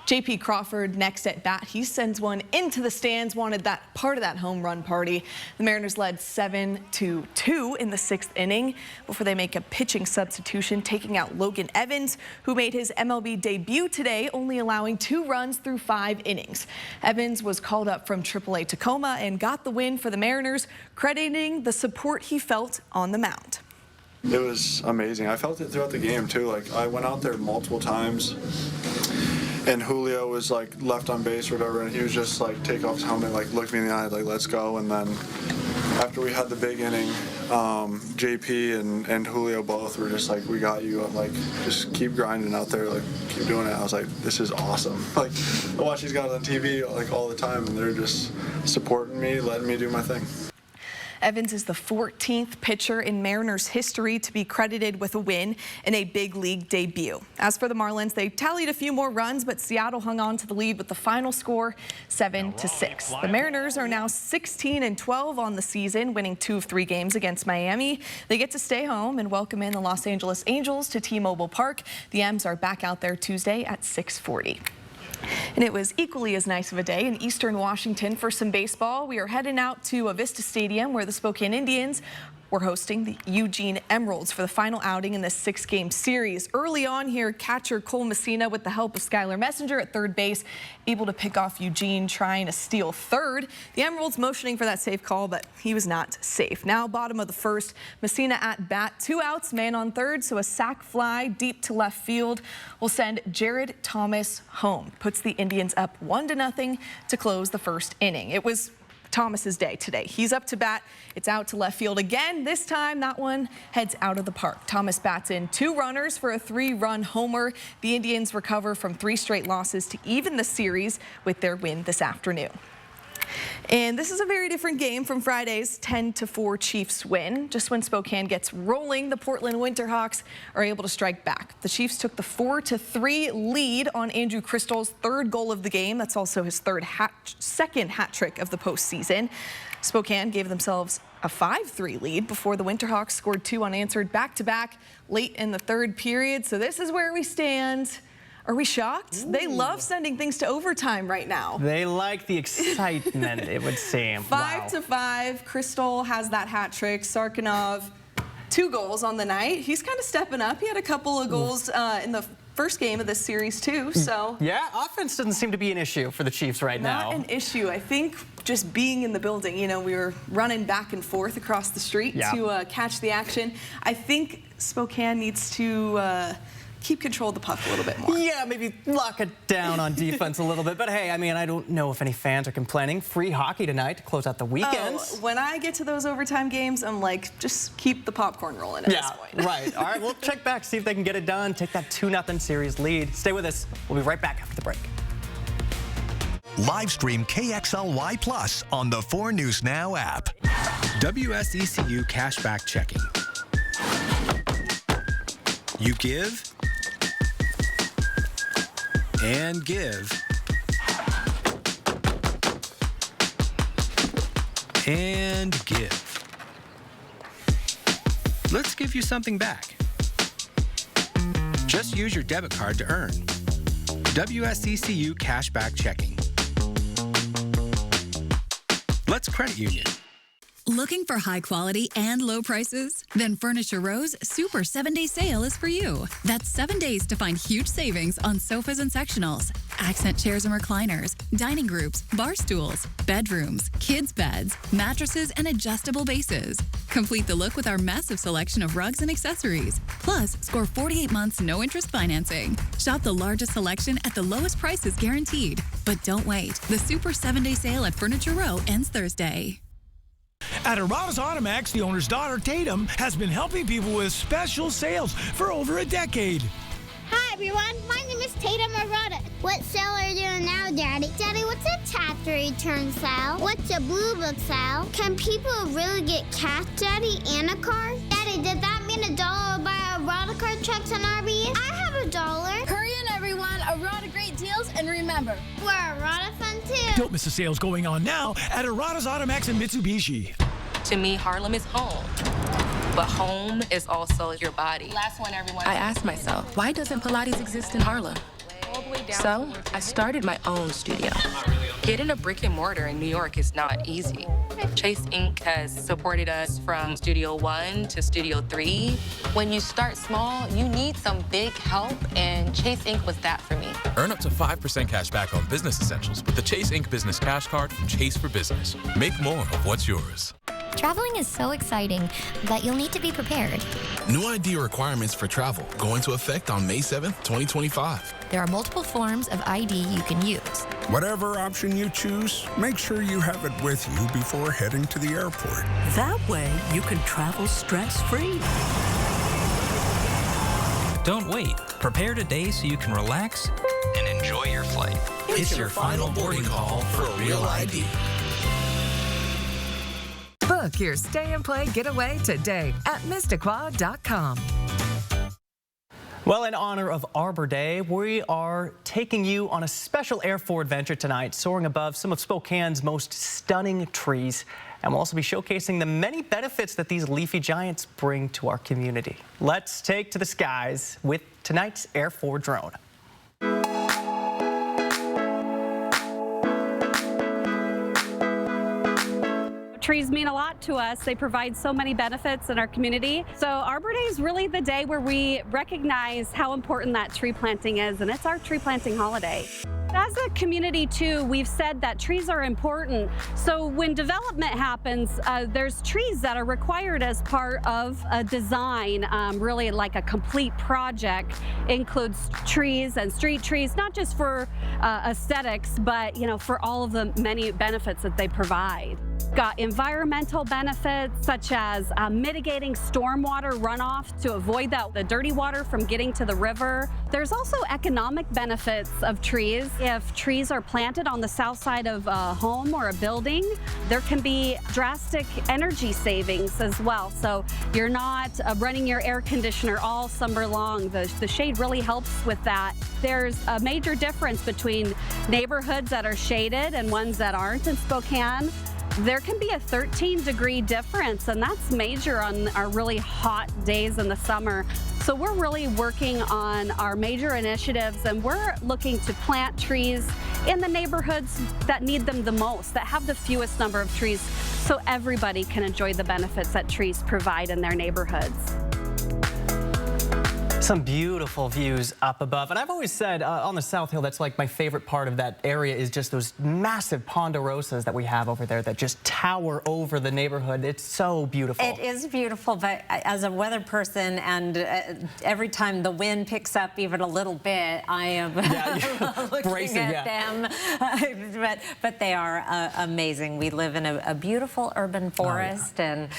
J.P. Crawford next at bat. He sends one into the stands, wanted that part of that home run party. The Mariners led 7-2 in the 6th inning before they make a pitching substitution, taking out Logan Evans, who made his MLB debut today, only allowing 2 runs through 5 innings. Evans was called up from AAA Tacoma and got the win for the Mariners, crediting the support he felt on the mound. It was amazing. I felt it throughout the game, too. Like, I went out there multiple times, and Julio was like left on base or whatever, and he was just like take off his helmet, like looked me in the eye, like let's go. And then after we had the big inning, JP and Julio both were just like, we got you. I'm like, just keep grinding out there, like keep doing it. I was like, this is awesome. Like I watch these guys on TV like all the time, and they're just supporting me, letting me do my thing. Evans is the 14th pitcher in Mariners history to be credited with a win in a big league debut. As for the Marlins, they tallied a few more runs, but Seattle hung on to the lead with the final score 7-6. The Mariners are now 16-12 on the season, winning 2 of 3 games against Miami. They get to stay home and welcome in the Los Angeles Angels to T-Mobile Park. The M's are back out there Tuesday at 6:40. And it was equally as nice of a day in Eastern Washington for some baseball. We are heading out to Avista Stadium where the Spokane Indians were hosting the Eugene Emeralds for the final outing in this 6-game series. Early on here, catcher Cole Messina, with the help of Skylar Messenger at third base, able to pick off Eugene trying to steal third. The Emeralds motioning for that safe call, but he was not safe. Now bottom of the first, Messina at bat, 2 outs, man on third, so a sac fly deep to left field will send Jared Thomas home. Puts the Indians up 1-0 to close the first inning. It was Thomas's day today. He's up to bat. It's out to left field again. This time, that one heads out of the park. Thomas bats in 2 runners for a 3-run homer. The Indians recover from 3 straight losses to even the series with their win this afternoon. And this is a very different game from Friday's 10-4 Chiefs win. Just when Spokane gets rolling, the Portland Winterhawks are able to strike back. The Chiefs took the 4-3 lead on Andrew Crystal's third goal of the game. That's also his second hat trick of the postseason. Spokane gave themselves a 5-3 lead before the Winterhawks scored 2 unanswered back-to-back late in the third period. So this is where we stand. Are we shocked? Ooh. They love sending things to overtime right now. They like the excitement, it would seem. 5-5. Crystal has that hat trick. Sarkinov, 2 goals on the night. He's kind of stepping up. He had a couple of goals in the first game of this series too, so. Yeah, offense doesn't seem to be an issue for the Chiefs right now. Not an issue. I think just being in the building, you know, we were running back and forth across the street to catch the action. I think Spokane needs to keep control of the puck a little bit more. Yeah, maybe lock it down on defense a little bit. But hey, I mean, I don't know if any fans are complaining. Free hockey tonight to close out the weekends. Oh, when I get to those overtime games, I'm like, just keep the popcorn rolling at this point. Right. All right, we'll check back, see if they can get it done, take that 2-0 series lead. Stay with us. We'll be right back after the break. Live stream KXLY Plus on the 4 News Now app. WSECU Cashback Checking. You give and give and give. Let's give you something back. Just use your debit card to earn. WSECU Cashback Checking. Let's credit union. Looking for high quality and low prices? Then Furniture Row's Super 7-Day Sale is for you. That's 7 days to find huge savings on sofas and sectionals, accent chairs and recliners, dining groups, bar stools, bedrooms, kids' beds, mattresses, and adjustable bases. Complete the look with our massive selection of rugs and accessories. Plus, score 48 months no-interest financing. Shop the largest selection at the lowest prices guaranteed. But don't wait. The Super 7-Day Sale at Furniture Row ends Thursday. At Arada's Automax, the owner's daughter, Tatum, has been helping people with special sales for over a decade. Hi, everyone. My name is Tatum Arada. What sale are you doing now, Daddy? Daddy, what's a tax return sale? What's a blue book sale? Can people really get cash, Daddy, and a car? Daddy, does that mean $1 will buy Arada card checks and RVs? I have $1. Hurry in, everyone. Arada great deals, and remember, we're Arada fun, too. Don't miss the sales going on now at Arada's Automax and Mitsubishi. To me, Harlem is home. But home is also your body. Last one, everyone. I asked myself, why doesn't Pilates exist in Harlem? So I started my own studio. Getting a brick and mortar in New York is not easy. Chase Inc. has supported us from Studio 1 to Studio 3. When you start small, you need some big help, and Chase Inc. was that for me. Earn up to 5% cash back on business essentials with the Chase Inc. Business Cash Card from Chase for Business. Make more of what's yours. Traveling is so exciting, but you'll need to be prepared. New ID requirements for travel go into effect on May 7th, 2025. There are multiple forms of ID you can use. Whatever option you choose, make sure you have it with you before heading to the airport. That way, you can travel stress-free. Don't wait. Prepare today so you can relax and enjoy your flight. It's your final boarding call for a real ID. Book your stay and play getaway today at Missisquoi.com. Well, in honor of Arbor Day, we are taking you on a special Air 4 adventure tonight, soaring above some of Spokane's most stunning trees. And we'll also be showcasing the many benefits that these leafy giants bring to our community. Let's take to the skies with tonight's Air 4 drone. Trees mean a lot to us. They provide so many benefits in our community. So Arbor Day is really the day where we recognize how important that tree planting is, and it's our tree planting holiday. As a community too, we've said that trees are important. So when development happens, there's trees that are required as part of a design, really like a complete project. Includes trees and street trees, not just for aesthetics, but for all of the many benefits that they provide. Got environmental benefits such as mitigating stormwater runoff to avoid the dirty water from getting to the river. There's also economic benefits of trees. If trees are planted on the south side of a home or a building, there can be drastic energy savings as well. So you're not running your air conditioner all summer long. The shade really helps with that. There's a major difference between neighborhoods that are shaded and ones that aren't in Spokane. There can be a 13-degree difference, and that's major on our really hot days in the summer. So we're really working on our major initiatives, and we're looking to plant trees in the neighborhoods that need them the most, that have the fewest number of trees, so everybody can enjoy the benefits that trees provide in their neighborhoods. Some beautiful views up above. And I've always said on the South Hill, that's like my favorite part of that area is just those massive ponderosas that we have over there that just tower over the neighborhood. It's so beautiful. It is beautiful, but as a weather person, and every time the wind picks up even a little bit, I am looking at them. But they are amazing. We live in a beautiful urban forest, and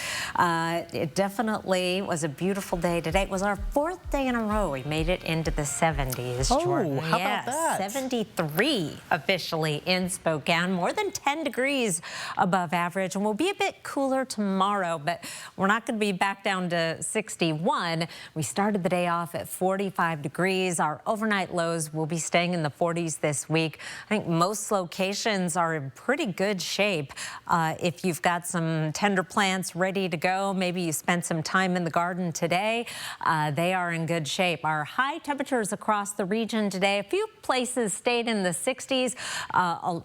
it definitely was a beautiful day today. It was our 4th day in a row. We made it into the 70s, Jordan. How about that? 73 officially in Spokane, more than 10 degrees above average, and we'll be a bit cooler tomorrow, but we're not going to be back down to 61. We started the day off at 45 degrees. Our overnight lows will be staying in the 40s this week. I think most locations are in pretty good shape. If you've got some tender plants ready to go, maybe you spent some time in the garden today, they are in good shape. Our high temperatures across the region today, a few places stayed in the 60s,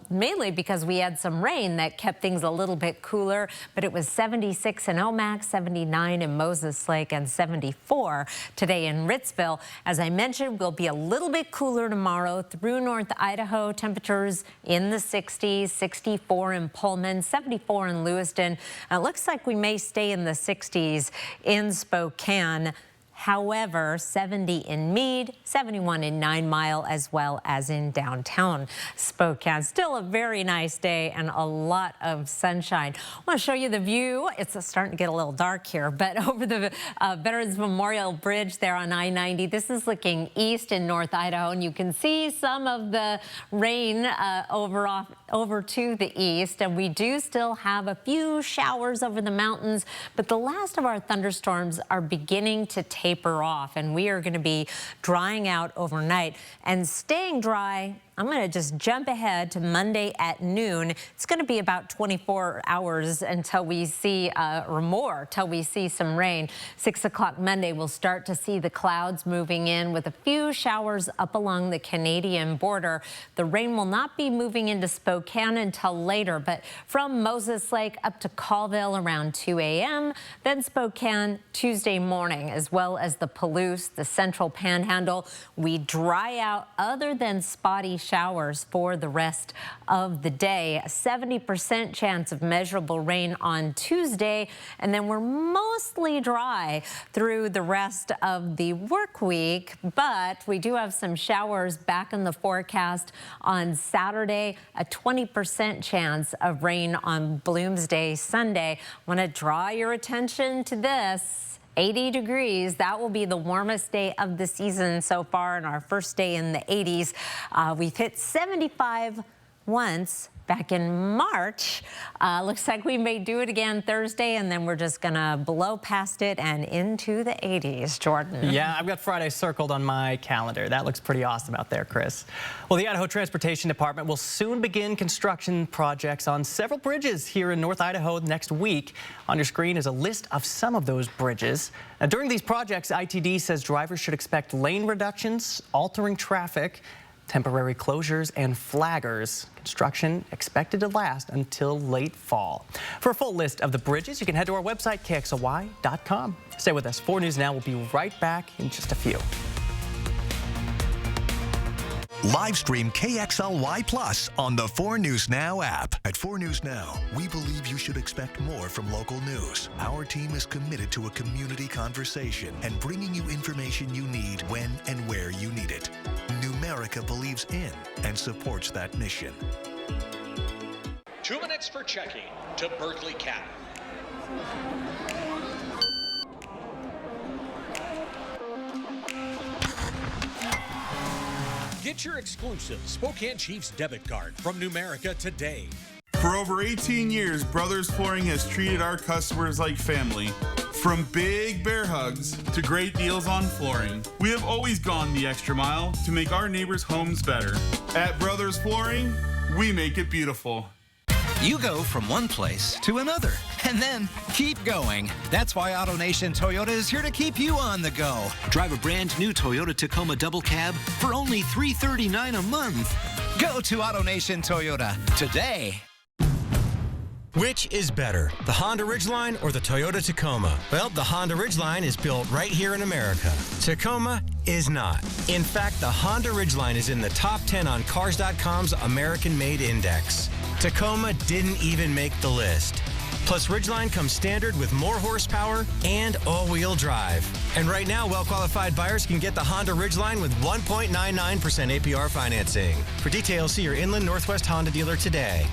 mainly because we had some rain that kept things a little bit cooler, but it was 76 in Omak, 79 in Moses Lake, and 74 today in Ritzville. As I mentioned, we'll be a little bit cooler tomorrow through North Idaho. Temperatures in the 60s, 64 in Pullman, 74 in Lewiston. It looks like we may stay in the 60s in Spokane. However, 70 in Meade, 71 in 9 Mile, as well as in downtown Spokane. Still a very nice day and a lot of sunshine. I want to show you the view. It's starting to get a little dark here, but over the Veterans Memorial Bridge there on I-90, this is looking east in North Idaho, and you can see some of the rain over to the east, and we do still have a few showers over the mountains, but the last of our thunderstorms are beginning to taper off, and we are going to be drying out overnight and staying dry. I'm going to just jump ahead to Monday at noon. It's going to be about 24 hours until we see, or more, till we see some rain. 6 o'clock Monday, we'll start to see the clouds moving in with a few showers up along the Canadian border. The rain will not be moving into Spokane until later, but from Moses Lake up to Colville around 2 a.m., then Spokane Tuesday morning, as well as the Palouse, the Central Panhandle. We dry out other than spotty showers for the rest of the day. A 70% chance of measurable rain on Tuesday, and then we're mostly dry through the rest of the work week, but we do have some showers back in the forecast on Saturday, a 20% chance of rain on Bloomsday Sunday. I want to draw your attention to this. 80 degrees. That will be the warmest day of the season so far, and our first day in the 80s. We've hit 75 once back in March. Looks like we may do it again Thursday, and then we're just gonna blow past it and into the 80s, Jordan. Yeah, I've got Friday circled on my calendar. That looks pretty awesome out there, Chris. Well, the Idaho Transportation Department will soon begin construction projects on several bridges here in North Idaho next week. On your screen is a list of some of those bridges. Now, during these projects, ITD says drivers should expect lane reductions, altering traffic, temporary closures, and flaggers. Construction expected to last until late fall. For a full list of the bridges, you can head to our website, KXLY.com. Stay with us. 4 News Now will be right back in just a few. Live stream KXLY Plus on the 4 News Now app. At 4 News Now, we believe you should expect more from local news. Our team is committed to a community conversation and bringing you information you need when and where you need it. Numerica believes in and supports that mission. 2 minutes for checking to Berkeley Cap. Get your exclusive Spokane Chiefs debit card from Numerica today. For over 18 years, Brothers Flooring has treated our customers like family. From big bear hugs to great deals on flooring, we have always gone the extra mile to make our neighbors' homes better. At Brothers Flooring, we make it beautiful. You go from one place to another and then keep going. That's why AutoNation Toyota is here to keep you on the go. Drive a brand new Toyota Tacoma double cab for only $339 a month. Go to AutoNation Toyota today. Which is better, the Honda Ridgeline or the Toyota Tacoma? Well, the Honda Ridgeline is built right here in America. Tacoma is not. In fact, the Honda Ridgeline is in the top 10 on Cars.com's American Made Index. Tacoma didn't even make the list. Plus, Ridgeline comes standard with more horsepower and all-wheel drive. And right now, well-qualified buyers can get the Honda Ridgeline with 1.99% APR financing. For details, see your Inland Northwest Honda dealer today.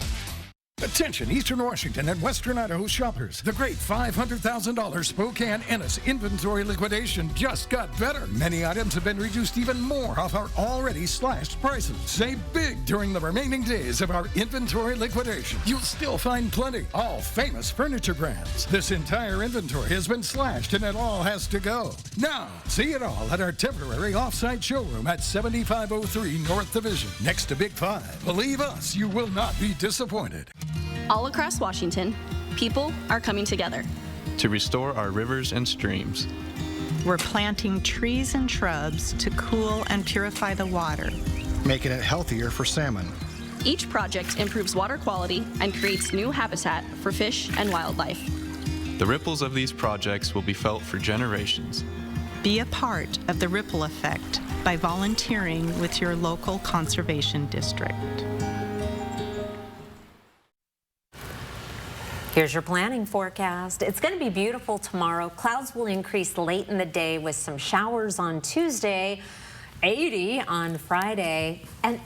Attention Eastern Washington and Western Idaho shoppers. The great $500,000 Spokane Ennis inventory liquidation just got better. Many items have been reduced even more off our already slashed prices. Save big during the remaining days of our inventory liquidation. You'll still find plenty, all famous furniture brands. This entire inventory has been slashed and it all has to go. Now, see it all at our temporary off-site showroom at 7503 North Division, next to Big 5. Believe us, you will not be disappointed. All across Washington, people are coming together to restore our rivers and streams. We're planting trees and shrubs to cool and purify the water, making it healthier for salmon. Each project improves water quality and creates new habitat for fish and wildlife. The ripples of these projects will be felt for generations. Be a part of the ripple effect by volunteering with your local conservation district. Here's your planning forecast. It's going to be beautiful tomorrow. Clouds will increase late in the day with some showers on Tuesday, 80 on Friday. And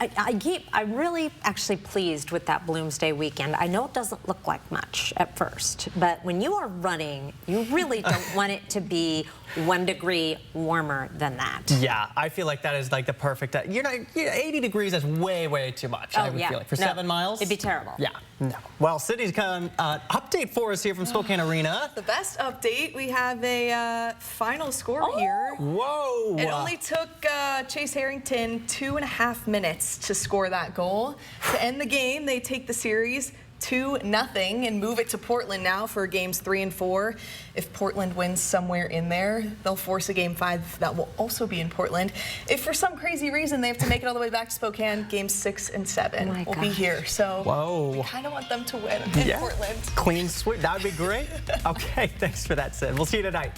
I'm really actually pleased with that Bloomsday weekend. I know it doesn't look like much at first, but when you are running, you really don't want it to be 1 degree warmer than that. Yeah, I feel like that is like the perfect, 80 degrees is way too much. I would feel like for 7 miles. It'd be terrible. Yeah, no. Well, Sydney's got an update for us here from Spokane Arena. The best update, we have a final score here. Whoa. It only took Chase Harrington 2.5 minutes to score that goal. To end the game, they take the series 2-0 and move it to Portland now for games 3 and 4. If Portland wins somewhere in there, they'll force a game 5 that will also be in Portland. If for some crazy reason they have to make it all the way back to Spokane, games 6 and 7 will be here. So we kind of want them to win in Portland. Clean sweep, that would be great. Okay, thanks for that, Sid. We'll see you tonight.